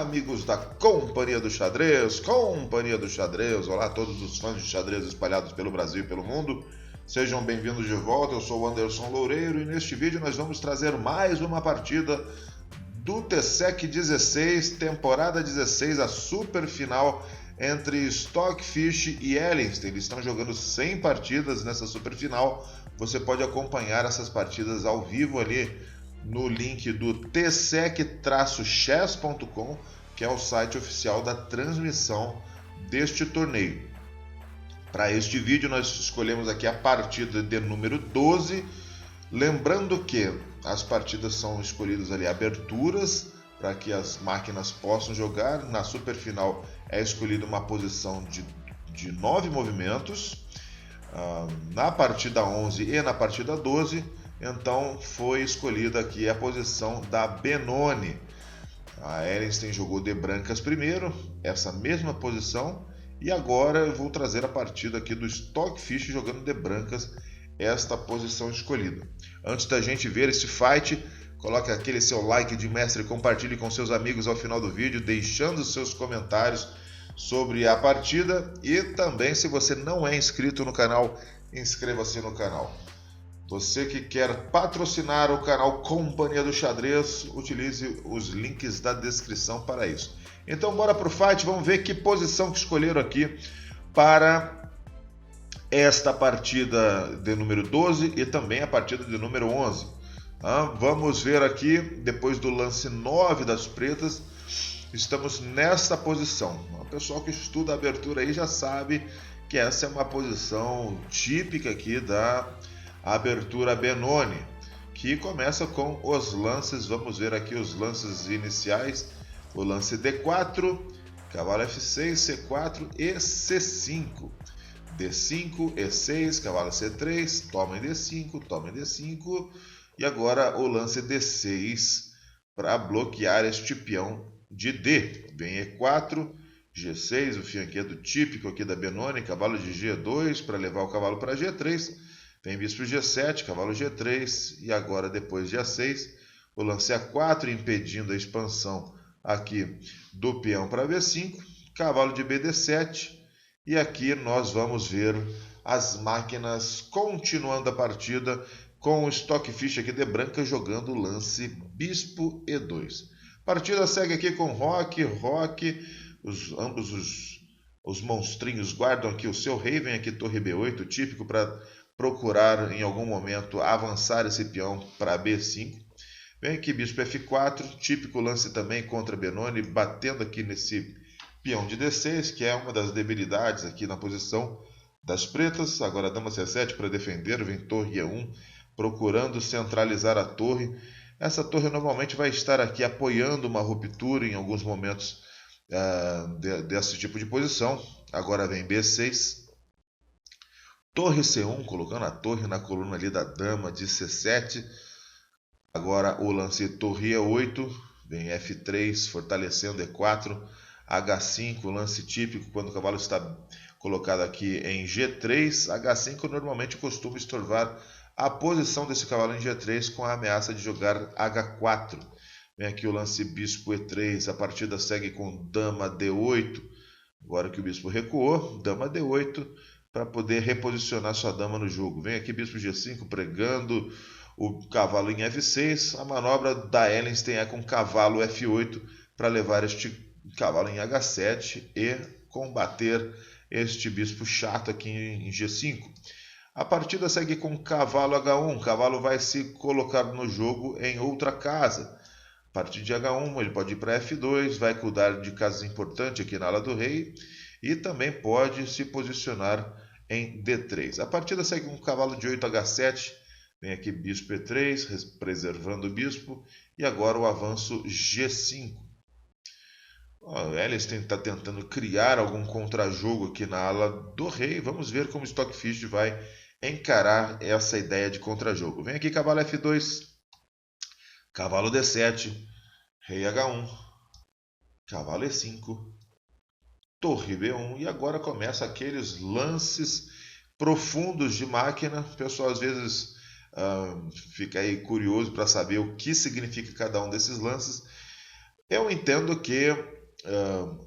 amigos da Companhia do Xadrez, olá a todos os fãs de xadrez espalhados pelo Brasil e pelo mundo, sejam bem-vindos de volta, eu sou o Anderson Loureiro e neste vídeo nós vamos trazer mais uma partida do TSEC 16, temporada 16, a super final entre Stockfish e Ellenstein. Eles estão jogando 100 partidas nessa super final, você pode acompanhar essas partidas ao vivo ali no link do tsec-chess.com, que é o site oficial da transmissão deste torneio. Para este vídeo nós escolhemos aqui a partida de número 12, lembrando que as partidas são escolhidas ali aberturas para que as máquinas possam jogar. Na super final é escolhida uma posição de 9 movimentos, na partida 11 e na partida 12. Então foi escolhida aqui a posição da Benoni. A Ellenstein jogou de brancas primeiro, essa mesma posição, e agora eu vou trazer a partida aqui do Stockfish jogando de brancas, esta posição escolhida. Antes da gente ver esse fight, coloque aquele seu like de mestre, compartilhe com seus amigos ao final do vídeo, deixando seus comentários sobre a partida, e também, se você não é inscrito no canal, inscreva-se no canal. Você que quer patrocinar o canal Companhia do Xadrez, utilize os links da descrição para isso. Então bora pro fight, vamos ver que posição que escolheram aqui para esta partida de número 12 e também a partida de número 11. Vamos ver aqui, depois do lance 9 das pretas, estamos nesta posição. O pessoal que estuda a abertura aí já sabe que essa é uma posição típica aqui da abertura Benoni, que começa com os lances. Vamos ver aqui os lances iniciais. O lance D4, cavalo F6, C4 e C5. D5, E6, cavalo C3, toma em D5, toma em D5. E agora o lance D6 para bloquear este peão de D. Vem E4, G6, o fianquedo típico aqui da Benoni, cavalo de G2 para levar o cavalo para G3. Vem bispo G7, cavalo G3 e agora depois de A6, o lance A4 impedindo a expansão aqui do peão para B5, cavalo de BD7 e aqui nós vamos ver as máquinas continuando a partida com o Stockfish aqui de branca jogando o lance bispo E2. A partida segue aqui com Roque, ambos os monstrinhos guardam aqui o seu rei, vem aqui torre B8, típico para procurar em algum momento avançar esse peão para B5. Vem aqui bispo F4, típico lance também contra Benoni, batendo aqui nesse peão de D6, que é uma das debilidades aqui na posição das pretas. Agora dama C7 para defender, vem torre E1, procurando centralizar a torre. Essa torre normalmente vai estar aqui apoiando uma ruptura em alguns momentos desse tipo de posição. Agora vem B6. Torre C1, colocando a torre na coluna ali da dama de C7. Agora o lance torre E8, vem F3, fortalecendo E4, H5, lance típico quando o cavalo está colocado aqui em G3. H5 normalmente costuma estorvar a posição desse cavalo em G3 com a ameaça de jogar H4. Vem aqui o lance bispo E3, a partida segue com dama D8. Agora que o bispo recuou, dama D8, para poder reposicionar sua dama no jogo. Vem aqui bispo G5 pregando o cavalo em F6. A manobra da Ellenstein é com cavalo F8 para levar este cavalo em H7 e combater este bispo chato aqui em G5. A partida segue com cavalo H1. O cavalo vai se colocar no jogo em outra casa. A partir de H1 ele pode ir para F2, vai cuidar de casas importantes aqui na ala do rei e também pode se posicionar em D3. A partida segue com cavalo de 8 H7, vem aqui bispo E3, preservando o bispo, e agora o avanço G5. O Ellenstein está tentando criar algum contrajogo aqui na ala do rei. Vamos ver como o Stockfish vai encarar essa ideia de contrajogo. Vem aqui cavalo F2, cavalo D7, rei H1, cavalo E5, torre B1 e agora começa aqueles lances profundos de máquina. O pessoal às vezes fica aí curioso para saber o que significa cada um desses lances. Eu entendo que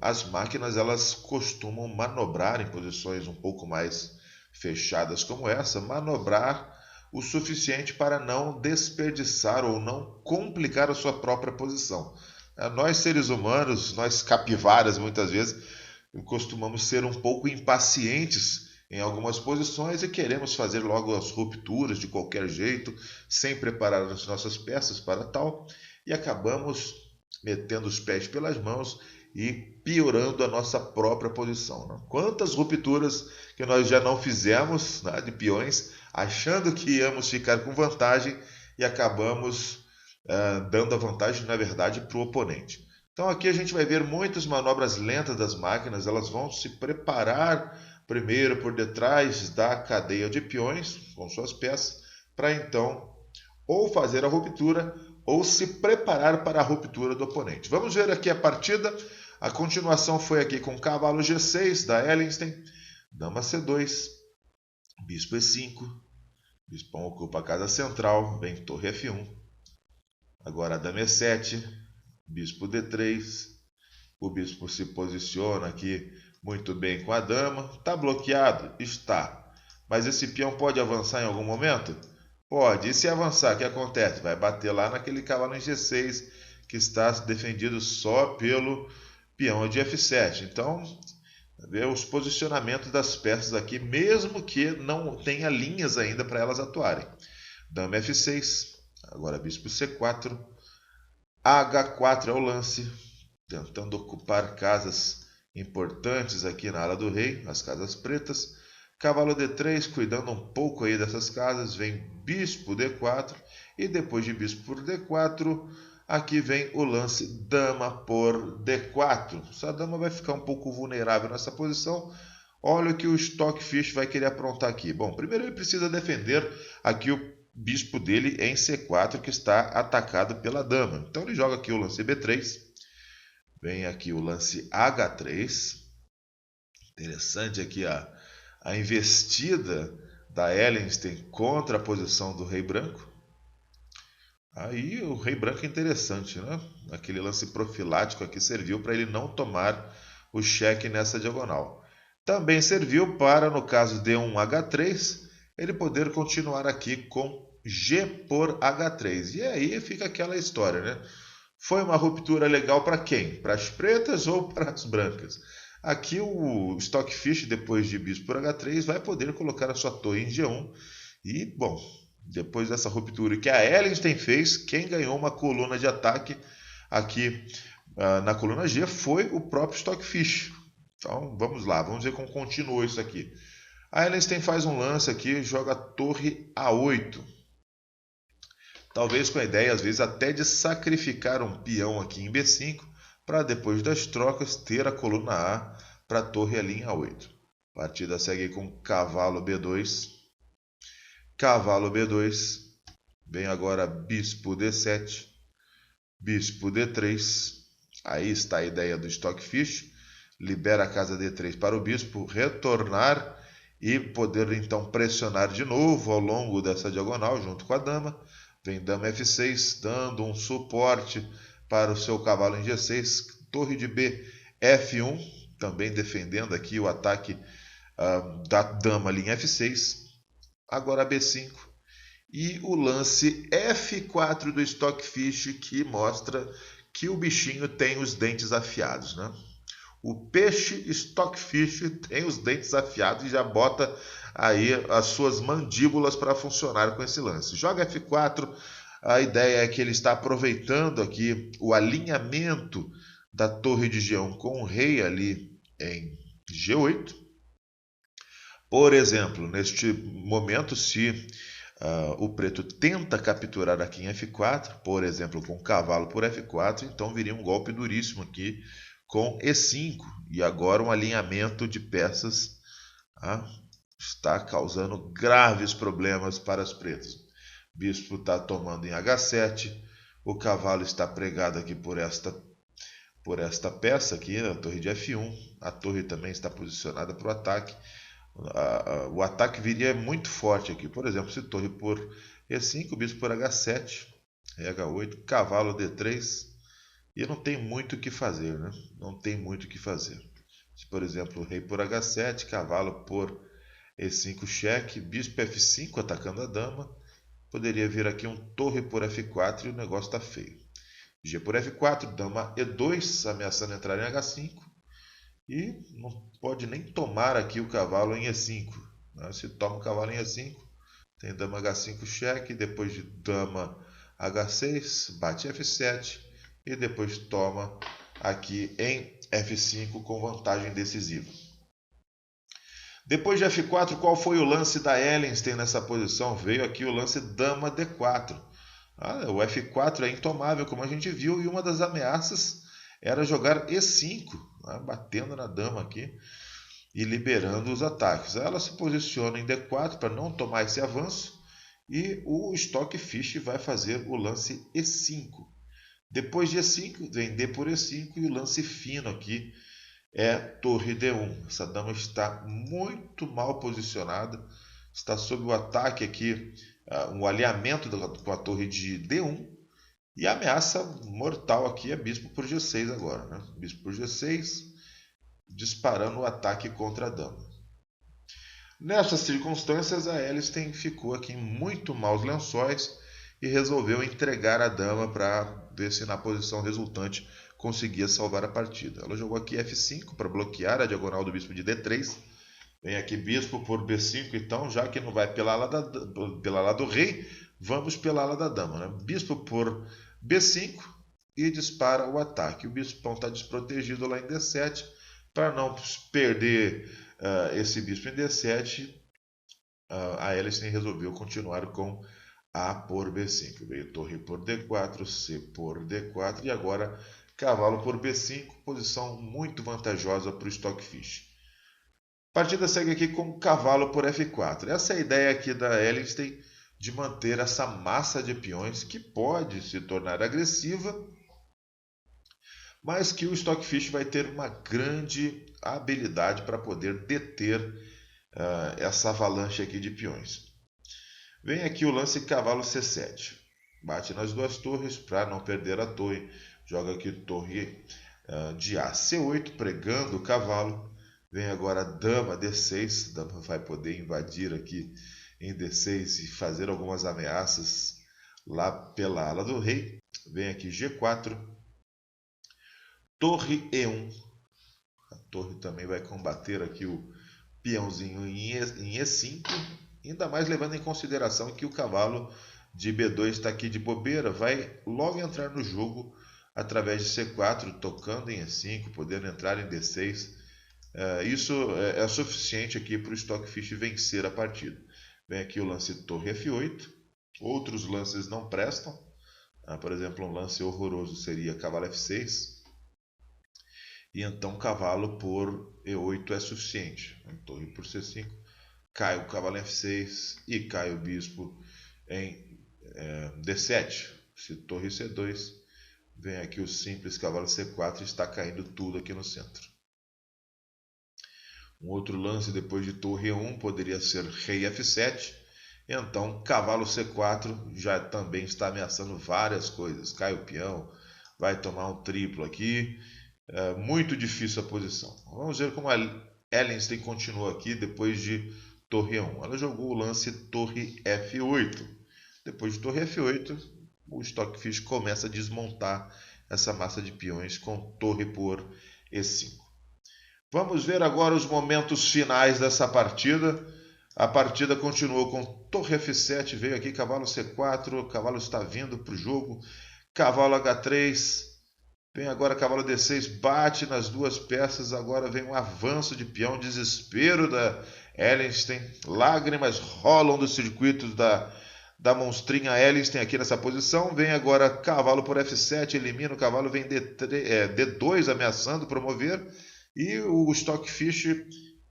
as máquinas elas costumam manobrar em posições um pouco mais fechadas como essa, manobrar o suficiente para não desperdiçar ou não complicar a sua própria posição. Nós seres humanos, nós capivaras muitas vezes, costumamos ser um pouco impacientes em algumas posições e queremos fazer logo as rupturas de qualquer jeito, sem preparar as nossas peças para tal, e acabamos metendo os pés pelas mãos e piorando a nossa própria posição. Né? Quantas rupturas que nós já não fizemos, né, de peões, achando que íamos ficar com vantagem e acabamos dando a vantagem, na verdade, para o oponente. Então aqui a gente vai ver muitas manobras lentas das máquinas, elas vão se preparar primeiro por detrás da cadeia de peões com suas peças, para então ou fazer a ruptura ou se preparar para a ruptura do oponente. Vamos ver aqui a partida. A continuação foi aqui com cavalo G6 da Ellenstein, dama C2, bispo E5, bispão ocupa a casa central, vem torre F1, agora dama E7, bispo D3, o bispo se posiciona aqui muito bem com a dama, está bloqueado? Está, mas esse peão pode avançar em algum momento? Pode. E se avançar, o que acontece? Vai bater lá naquele cavalo em G6 que está defendido só pelo peão de F7. Então, ver os posicionamentos das peças aqui, mesmo que não tenha linhas ainda para elas atuarem. Dama F6, agora bispo C4, H4 é o lance, tentando ocupar casas importantes aqui na ala do rei, as casas pretas. Cavalo D3, cuidando um pouco aí dessas casas, vem bispo D4 e depois de bispo por D4, aqui vem o lance dama por D4. Essa dama vai ficar um pouco vulnerável nessa posição. Olha o que o Stockfish vai querer aprontar aqui. Bom, primeiro ele precisa defender aqui o bispo dele em C4, que está atacado pela dama. Então ele joga aqui o lance B3. Vem aqui o lance H3. Interessante aqui a investida da Ellenstein contra a posição do rei branco. Aí o rei branco é interessante, né? Aquele lance profilático aqui serviu para ele não tomar o cheque nessa diagonal. Também serviu para, no caso D1H3, ele poder continuar aqui com G por H3. E aí fica aquela história, né? Foi uma ruptura legal para quem? Para as pretas ou para as brancas? Aqui o Stockfish, depois de bispo por H3, vai poder colocar a sua torre em G1. E, bom, depois dessa ruptura que a Ellenstein fez, quem ganhou uma coluna de ataque aqui na coluna G foi o próprio Stockfish. Então, vamos lá, vamos ver como continuou isso aqui. A Ellenstein faz um lance aqui, joga a torre A8. Talvez com a ideia, às vezes, até de sacrificar um peão aqui em B5, para depois das trocas ter a coluna A para a torre ali em A8. A partida segue com cavalo B2. Cavalo B2. Vem agora bispo D7. Bispo D3. Aí está a ideia do Stockfish. Libera a casa D3 para o bispo retornar e poder então pressionar de novo ao longo dessa diagonal junto com a dama. Vem dama F6, dando um suporte para o seu cavalo em G6. Torre de B, F1, também defendendo aqui o ataque da dama ali em F6. Agora B5. E o lance F4 do Stockfish, que mostra que o bichinho tem os dentes afiados, né? O peixe Stockfish tem os dentes afiados e já bota aí as suas mandíbulas para funcionar com esse lance. Joga F4, a ideia é que ele está aproveitando aqui o alinhamento da torre de G1 com o rei ali em G8. Por exemplo, neste momento, se o preto tenta capturar aqui em F4, por exemplo, com o cavalo por F4, então viria um golpe duríssimo aqui com E5. E agora um alinhamento de peças está causando graves problemas para as pretas. O bispo está tomando em H7, o cavalo está pregado aqui por esta peça aqui, a torre de F1. A torre também está posicionada para o ataque. O ataque viria muito forte aqui. Por exemplo, se torre por E5, bispo por H7, H8, cavalo D3, E não tem muito o que fazer, né? Não tem muito o que fazer. Se, por exemplo, rei por H7, cavalo por E5 cheque, bispo F5 atacando a dama, poderia vir aqui um torre por F4 e o negócio está feio. G por F4, dama E2, ameaçando entrar em H5. E não pode nem tomar aqui o cavalo em E5. Né? Se toma o cavalo em E5, tem dama H5 cheque, depois de dama H6, bate F7 e depois toma aqui em F5 com vantagem decisiva. Depois de F4, qual foi o lance da Ellenstein nessa posição? Veio aqui o lance dama D4. O F4 é intomável, como a gente viu, e uma das ameaças era jogar E5, né, batendo na dama aqui e liberando os ataques. Ela se posiciona em D4 para não tomar esse avanço e o Stockfish vai fazer o lance E5. Depois de E5, vem D por E5 e o lance fino aqui é torre D1. Essa dama está muito mal posicionada, está sob o ataque aqui, um alinhamento com a torre de D1. E a ameaça mortal aqui é bispo por G6 agora. Né? Bispo por G6, disparando o ataque contra a dama. Nessas circunstâncias, a Ellenstein ficou aqui em muito maus lençóis e resolveu entregar a dama para ver se na posição resultante conseguia salvar a partida. Ela jogou aqui F5 para bloquear a diagonal do bispo de D3. Vem aqui bispo por B5, então, já que não vai pela ala do rei, vamos pela ala da dama. Né? Bispo por B5 e dispara o ataque. O bispão está desprotegido lá em D7. Para não perder esse bispo em D7, a Ellenstein resolveu continuar com A por B5. Veio torre por D4, C por D4 e agora cavalo por B5, posição muito vantajosa para o Stockfish. A partida segue aqui com cavalo por F4. Essa é a ideia aqui da Ellenstein de manter essa massa de peões que pode se tornar agressiva, mas que o Stockfish vai ter uma grande habilidade para poder deter essa avalanche aqui de peões. Vem aqui o lance cavalo C7. Bate nas duas torres para não perder a torre. Joga aqui torre de A. C8, pregando o cavalo. Vem agora dama D6. Dama vai poder invadir aqui em D6 e fazer algumas ameaças lá pela ala do rei. Vem aqui G4. Torre E1. A torre também vai combater aqui o peãozinho em E5. Ainda mais levando em consideração que o cavalo de B2 está aqui de bobeira. Vai logo entrar no jogo através de C4, tocando em E5, podendo entrar em D6. Isso é suficiente aqui para o Stockfish vencer a partida. Vem aqui o lance torre F8. Outros lances não prestam. Por exemplo, um lance horroroso seria cavalo F6. E então cavalo por E8 é suficiente. Torre por C5. Cai o cavalo F6 e cai o bispo em D7. Se torre C2, vem aqui o simples cavalo C4 e está caindo tudo aqui no centro. Um outro lance depois de torre E1 poderia ser rei F7. Então cavalo C4 já também está ameaçando várias coisas. Cai o peão, vai tomar um triplo aqui. Muito difícil a posição. Vamos ver como a Ellenstein continua aqui depois de torre E1. Ela jogou o lance torre F8. Depois de torre F8, o Stockfish começa a desmontar essa massa de peões com torre por E5. Vamos ver agora os momentos finais dessa partida. A partida continuou com torre F7, veio aqui cavalo C4, o cavalo está vindo para o jogo, cavalo H3, vem agora cavalo D6, bate nas duas peças, agora vem um avanço de peão, desespero da Ellenstein, lágrimas rolam dos circuitos da monstrinha Ellenstein aqui nessa posição, vem agora cavalo por F7, elimina o cavalo, vem D2 ameaçando promover, e o Stockfish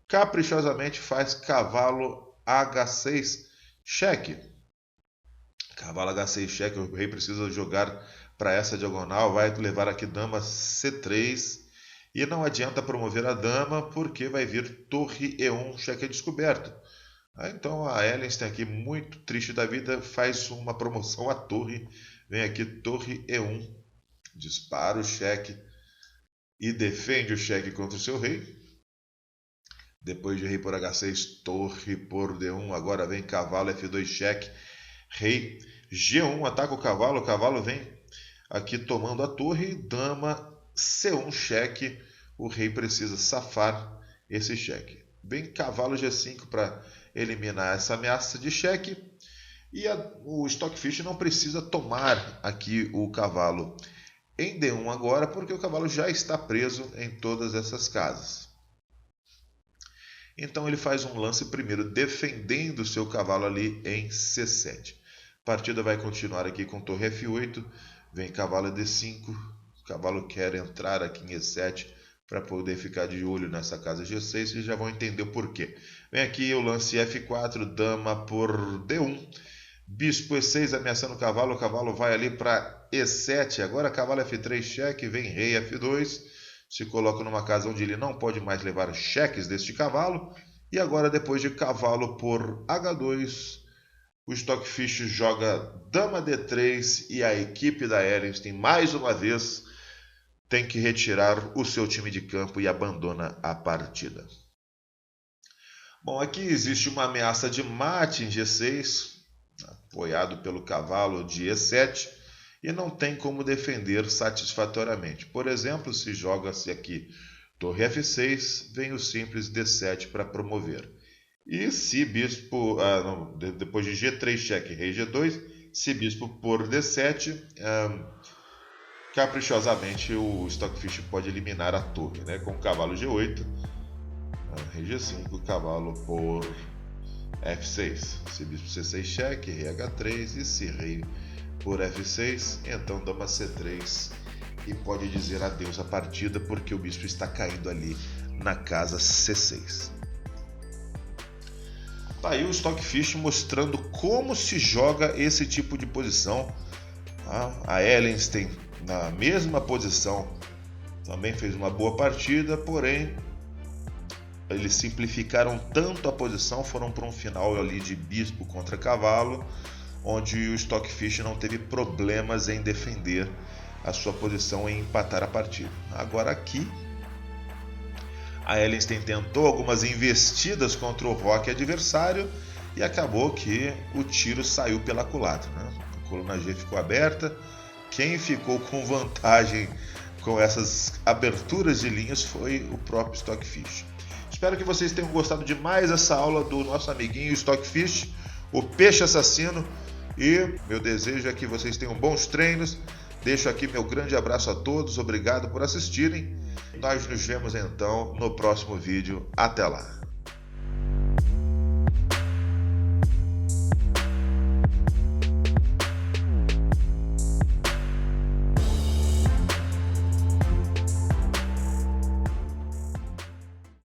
caprichosamente faz cavalo H6 cheque. Cavalo H6 cheque, o rei precisa jogar para essa diagonal, vai levar aqui dama C3 e não adianta promover a dama porque vai vir torre E1 cheque descoberto. Então a Ellenstein aqui muito triste da vida faz uma promoção à torre, vem aqui torre E1 dispara o cheque e defende o cheque contra o seu rei. Depois de rei por H6, torre por D1, agora vem cavalo F2 cheque, rei G1, ataca o cavalo vem aqui tomando a torre, dama C1 cheque, o rei precisa safar esse cheque. Vem cavalo G5 para eliminar essa ameaça de cheque, e o Stockfish não precisa tomar aqui o cavalo em D1 agora, porque o cavalo já está preso em todas essas casas. Então ele faz um lance primeiro defendendo o seu cavalo ali em C7. A partida vai continuar aqui com torre F8, vem cavalo D5, o cavalo quer entrar aqui em E7 para poder ficar de olho nessa casa G6, vocês já vão entender o porquê. Vem aqui o lance F4, dama por D1, bispo E6 ameaçando o cavalo vai ali para E7, agora cavalo F3 cheque, vem rei F2, se coloca numa casa onde ele não pode mais levar cheques deste cavalo. E agora, depois de cavalo por H2, o Stockfish joga dama D3 e a equipe da Ellenstein, mais uma vez, tem que retirar o seu time de campo e abandona a partida. Bom, aqui existe uma ameaça de mate em G6, apoiado pelo cavalo de E7. E não tem como defender satisfatoriamente. Por exemplo, se joga-se aqui torre F6, vem o simples D7 para promover. E se bispo, depois de G3 cheque, rei G2, se bispo por D7, caprichosamente o Stockfish pode eliminar a torre, né? Com o cavalo G8, rei G5, cavalo por F6, se bispo C6 cheque, rei H3 e se rei por F6, então dama C3 e pode dizer adeus à partida porque o bispo está caindo ali na casa C6. Tá aí o Stockfish mostrando como se joga esse tipo de posição. A Ellenstein na mesma posição também fez uma boa partida, porém eles simplificaram tanto a posição, foram para um final ali de bispo contra cavalo, onde o Stockfish não teve problemas em defender a sua posição e empatar a partida. Agora aqui, a Ellenstein tentou algumas investidas contra o roque adversário e acabou que o tiro saiu pela culatra, né? A coluna G ficou aberta. Quem ficou com vantagem com essas aberturas de linhas foi o próprio Stockfish. Espero que vocês tenham gostado demais dessa aula do nosso amiguinho Stockfish, o peixe assassino. E meu desejo é que vocês tenham bons treinos. Deixo aqui meu grande abraço a todos. Obrigado por assistirem. Nós nos vemos então no próximo vídeo. Até lá!